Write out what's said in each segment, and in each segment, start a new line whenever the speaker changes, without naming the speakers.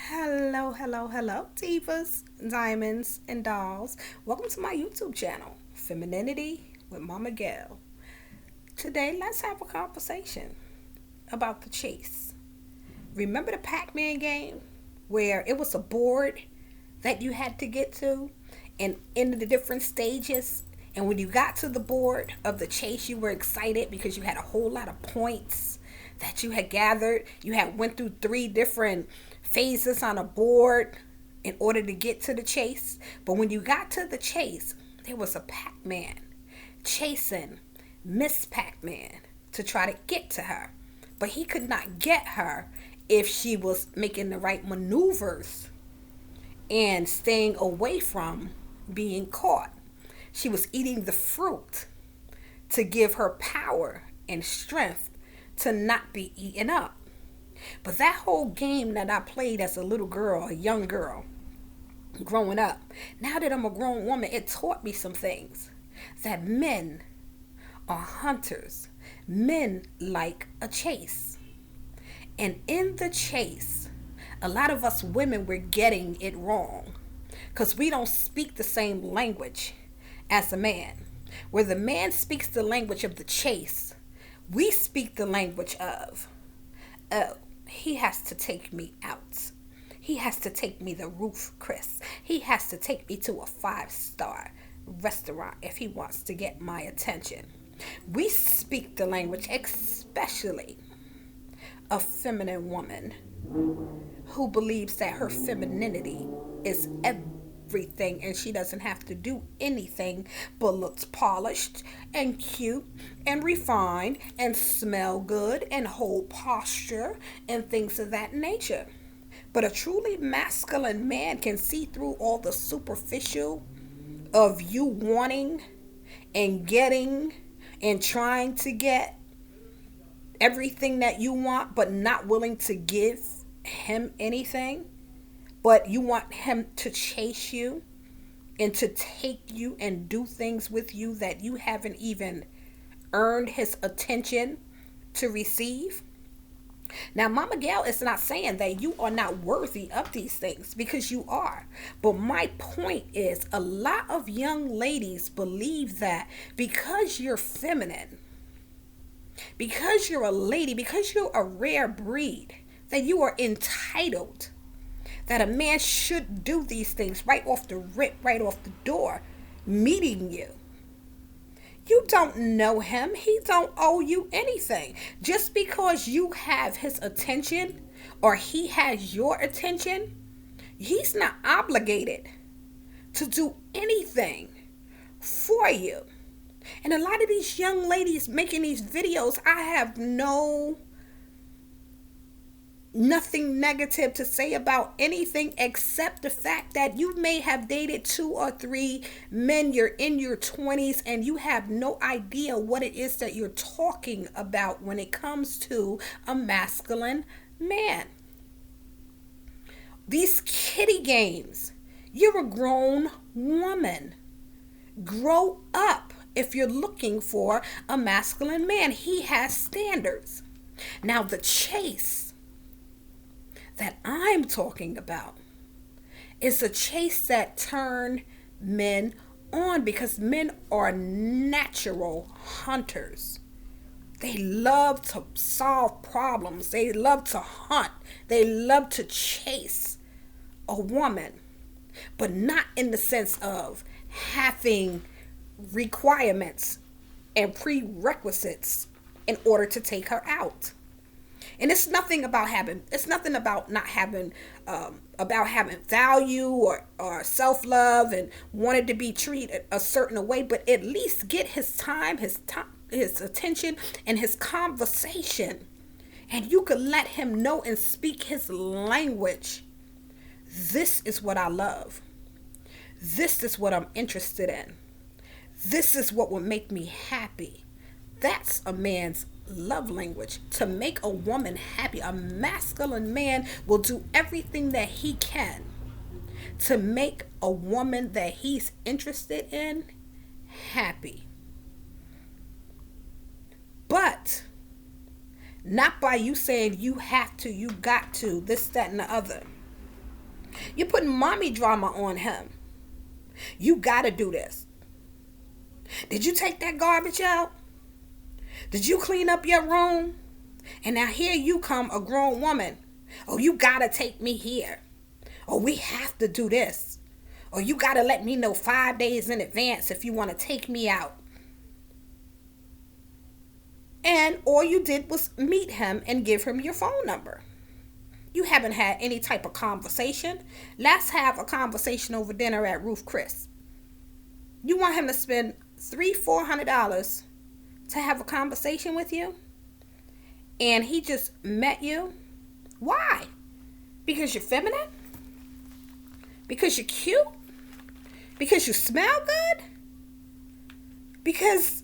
Hello, hello, hello, divas, diamonds, and dolls. Welcome to my YouTube channel, Femininity with Momma Gail. Today, let's have a conversation about the chase. Remember the Pac Man game where it was a board that you had to get to and in the different stages? And when you got to the board of the chase, you were excited because you had a whole lot of points that you had gathered. You had went through three different phases on a board in order to get to the chase. But when you got to the chase, there was a Pac Man chasing Miss Pac Man to try to get to her. But he could not get her if she was making the right maneuvers and staying away from being caught. She was eating the fruit to give her power and strength to not be eaten up. But that whole game that I played as a little girl, a young girl, growing up, now that I'm a grown woman, it taught me some things. That men are hunters. Men like a chase. And in the chase, a lot of us women were getting it wrong because we don't speak the same language as a man. Where the man speaks the language of the chase, we speak the language of, oh, he has to take me out. He has to take me the roof, Chris. He has to take me to a 5-star restaurant if he wants to get my attention. We speak the language, especially a feminine woman who believes that her femininity is everything and she doesn't have to do anything but looks polished and cute and refined and smell good and hold posture and things of that nature. But a truly masculine man can see through all the superficial of you wanting and getting and trying to get everything that you want, but not willing to give him anything. But you want him to chase you and to take you and do things with you that you haven't even earned his attention to receive. Now, Mama Gail is not saying that you are not worthy of these things because you are. But my point is, a lot of young ladies believe that because you're feminine, because you're a lady, because you're a rare breed, that you are entitled, that a man should do these things right off the rip, right off the door, meeting you. You don't know him. He don't owe you anything. Just because you have his attention or he has your attention, he's not obligated to do anything for you. And a lot of these young ladies making these videos, I have nothing negative to say about anything except the fact that you may have dated 2 or 3 men. You're in your 20s and you have no idea what it is that you're talking about when it comes to a masculine man. These kiddie games, you're a grown woman. Grow up if you're looking for a masculine man. He has standards. Now, the chase that I'm talking about is a chase that turn men on because men are natural hunters. They love to solve problems. They love to hunt. They love to chase a woman, but not in the sense of having requirements and prerequisites in order to take her out. And it's nothing about not having about having value or self-love and wanted to be treated a certain way, but at least get his attention and his conversation, and you could let him know and speak his language. This is what I love. This is what I'm interested in. This is what would make me happy. That's a man's love language, to make a woman happy. A masculine man will do everything that he can to make a woman that he's interested in happy. But not by you saying you have to, you got to, this, that, and the other. You're putting mommy drama on him. You gotta do this. Did you take that garbage out? Did you clean up your room? And now here you come, a grown woman. Oh, you gotta take me here. Or we have to do this. Or you gotta let me know 5 days in advance if you want to take me out. And all you did was meet him and give him your phone number. You haven't had any type of conversation. Let's have a conversation over dinner at Ruth Chris. You want him to spend $300-$400 to have a conversation with you? And he just met you? Why? Because you're feminine? Because you're cute? Because you smell good? Because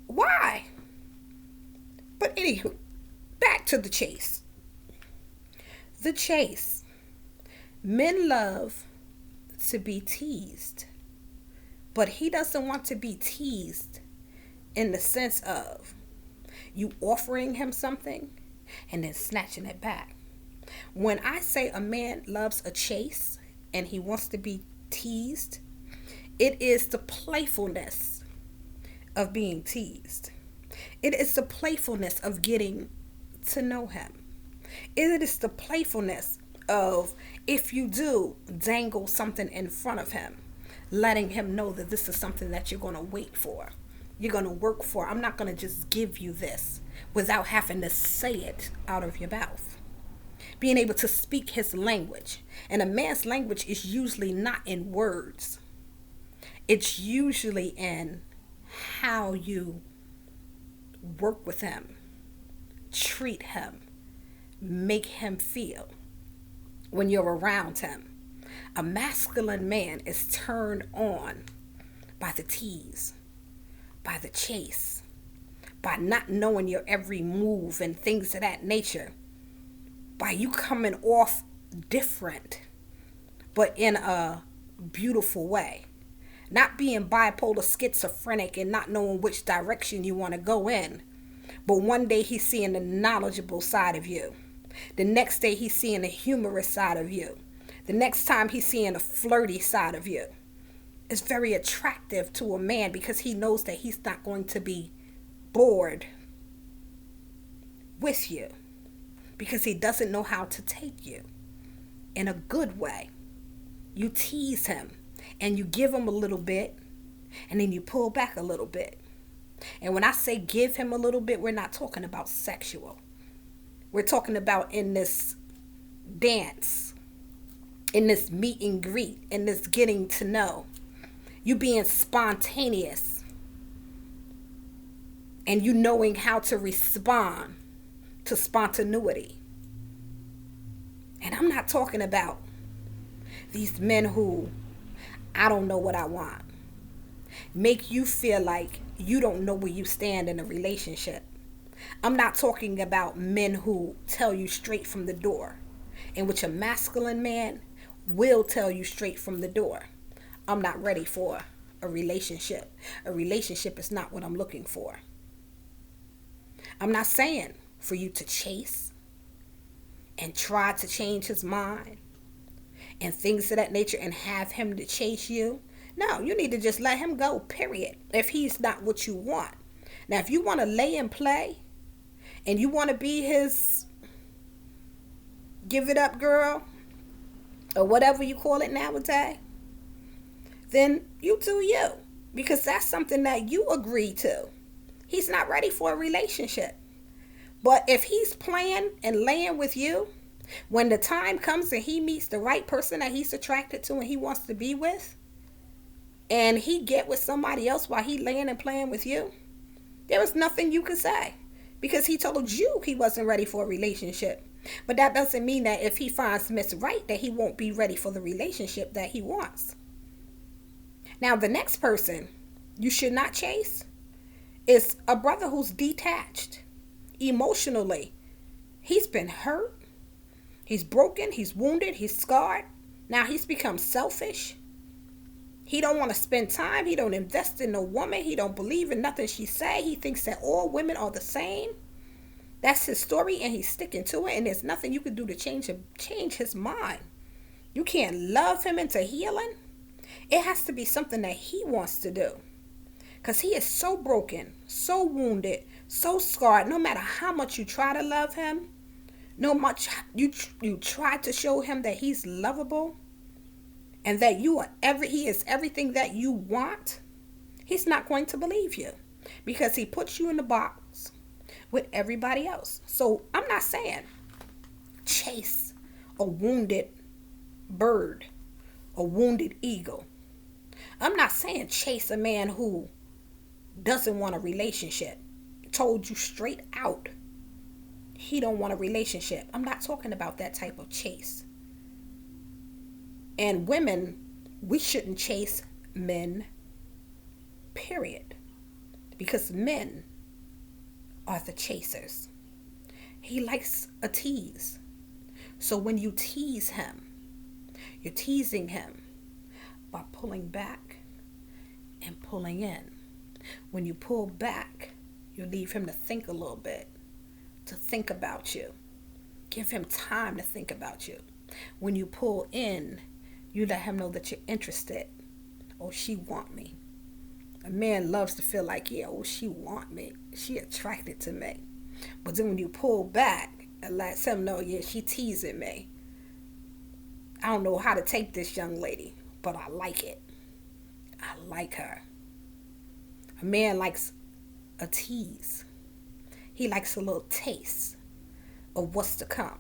why? But anywho, back to the chase. The chase. Men love to be teased. But he doesn't want to be teased in the sense of you offering him something and then snatching it back. When I say a man loves a chase and he wants to be teased, it is the playfulness of being teased. It is the playfulness of getting to know him. It is the playfulness of, if you do dangle something in front of him, letting him know that this is something that you're going to wait for. You're going to work for. I'm not going to just give you this without having to say it out of your mouth. Being able to speak his language. And a man's language is usually not in words. It's usually in how you work with him, treat him, make him feel when you're around him. A masculine man is turned on by the tease, by the chase, by not knowing your every move and things of that nature, by you coming off different, but in a beautiful way. Not being bipolar schizophrenic and not knowing which direction you want to go in. But one day he's seeing the knowledgeable side of you. The next day he's seeing the humorous side of you. The next time he's seeing the flirty side of you. It's very attractive to a man because he knows that he's not going to be bored with you. Because he doesn't know how to take you in a good way. You tease him and you give him a little bit and then you pull back a little bit. And when I say give him a little bit, we're not talking about sexual. We're talking about in this dance, in this meet and greet, in this getting to know. You being spontaneous and you knowing how to respond to spontaneity. And I'm not talking about these men who, I don't know what I want, make you feel like you don't know where you stand in a relationship. I'm not talking about men who tell you straight from the door, in which a masculine man will tell you straight from the door, I'm not ready for a relationship. A relationship is not what I'm looking for. I'm not saying for you to chase and try to change his mind and things of that nature and have him to chase you. No, you need to just let him go, period, if he's not what you want. Now, if you want to lay and play and you want to be his give it up girl or whatever you call it nowadays, then you do you, because that's something that you agree to. He's not ready for a relationship. But if he's playing and laying with you, when the time comes and he meets the right person that he's attracted to and he wants to be with, and he get with somebody else while he laying and playing with you, there is nothing you can say, because he told you he wasn't ready for a relationship. But that doesn't mean that if he finds Miss Right that he won't be ready for the relationship that he wants. Now, the next person you should not chase is a brother who's detached emotionally. He's been hurt. He's broken. He's wounded. He's scarred. Now he's become selfish. He don't want to spend time. He don't invest in no woman. He don't believe in nothing she say. He thinks that all women are the same. That's his story and he's sticking to it. And there's nothing you can do to change his mind. You can't love him into healing. It has to be something that he wants to do. Because he is so broken, so wounded, so scarred. No matter how much you try to love him, no much you try to show him that he's lovable and that he is everything that you want, he's not going to believe you because he puts you in the box with everybody else. So I'm not saying chase a wounded bird, a wounded eagle. I'm not saying chase a man who doesn't want a relationship. Told you straight out he don't want a relationship. I'm not talking about that type of chase. And women, we shouldn't chase men, period. Because men are the chasers. He likes a tease. So when you tease him, you're teasing him by pulling back and pulling in. When you pull back, you leave him to think a little bit, to think about you. Give him time to think about you. When you pull in, you let him know that you're interested. Oh, she want me. A man loves to feel like, yeah, oh, she want me. She attracted to me. But then when you pull back, it lets him know, yeah, she teasing me. I don't know how to take this young lady, but I like it. I like her. A man likes a tease. He likes a little taste of what's to come.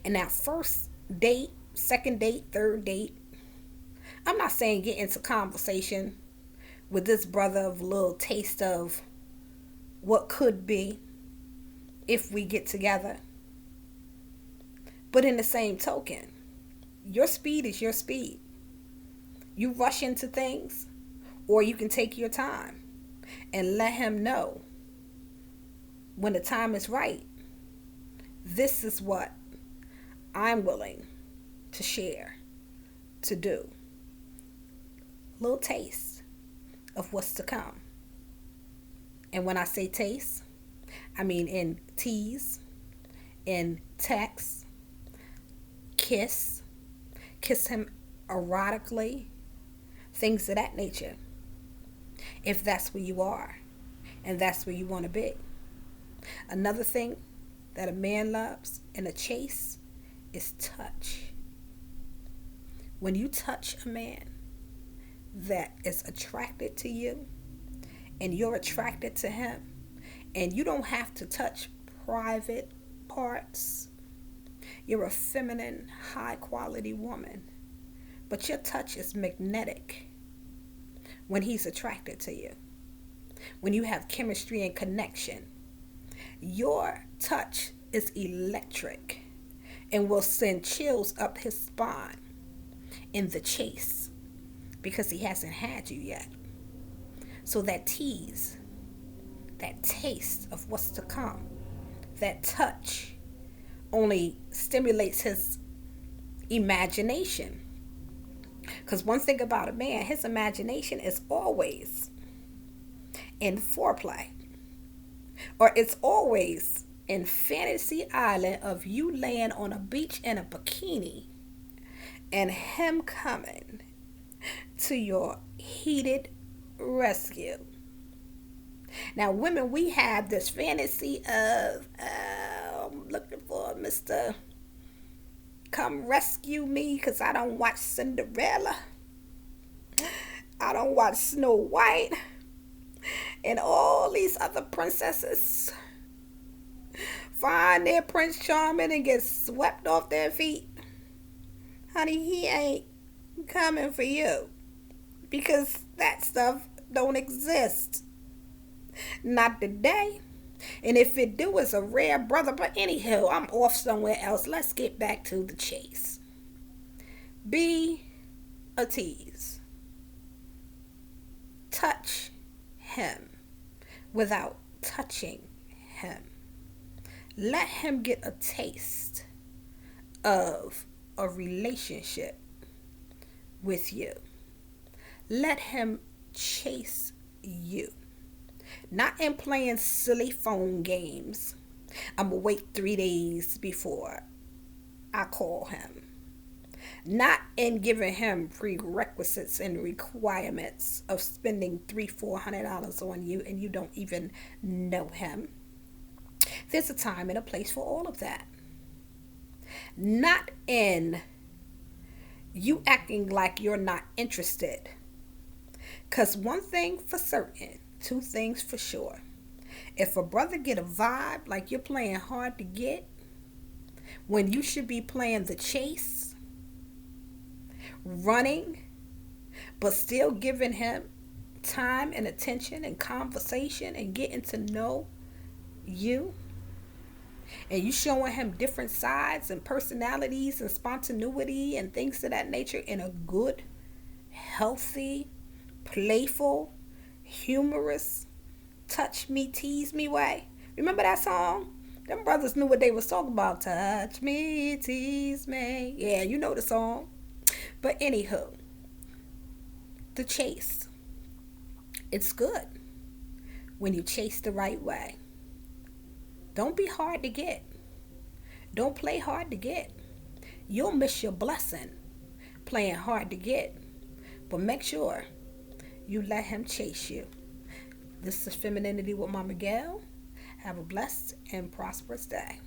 And that first date, second date, third date, I'm not saying get into conversation with this brother of a little taste of what could be if we get together. But in the same token, your speed is your speed. You rush into things, or you can take your time and let him know when the time is right. This is what I'm willing to share, to do. Little taste of what's to come. And when I say taste, I mean in tease, in text, kiss him erotically, things of that nature. If that's where you are and that's where you want to be. Another thing that a man loves in a chase is touch. When you touch a man that is attracted to you and you're attracted to him, and you don't have to touch private parts. You're a feminine, high quality woman, but your touch is magnetic when he's attracted to you. When you have chemistry and connection, your touch is electric and will send chills up his spine in the chase because he hasn't had you yet. So that tease, that taste of what's to come, that touch only stimulates his imagination. Because one thing about a man, his imagination is always in foreplay. Or it's always in fantasy island of you laying on a beach in a bikini and him coming to your heated rescue. Now, women, we have this fantasy of I'm looking for Mr. Come rescue me because I don't watch Cinderella. I don't watch Snow White and all these other princesses find their Prince Charming and get swept off their feet. Honey, he ain't coming for you because that stuff don't exist. Not today. And if it do, it's a rare brother. But anyhow, I'm off somewhere else. Let's get back to the chase. Be a tease. Touch him without touching him. Let him get a taste of a relationship with you. Let him chase you. Not in playing silly phone games. I'm going to wait 3 days before I call him. Not in giving him prerequisites and requirements of spending $300-400 on you and you don't even know him. There's a time and a place for all of that. Not in you acting like you're not interested. Because one thing for certain, two things for sure. If a brother get a vibe like you're playing hard to get, when you should be playing the chase, running, but still giving him time and attention and conversation and getting to know you, and you showing him different sides and personalities and spontaneity and things of that nature in a good, healthy, playful, humorous, touch me, tease me way. Remember that song? Them brothers knew what they was talking about. Touch me, tease me. Yeah, you know the song. But anywho, the chase. It's good when you chase the right way. Don't be hard to get. Don't play hard to get. You'll miss your blessing playing hard to get. But make sure you let him chase you. This is Femininity with Momma Gail. Have a blessed and prosperous day.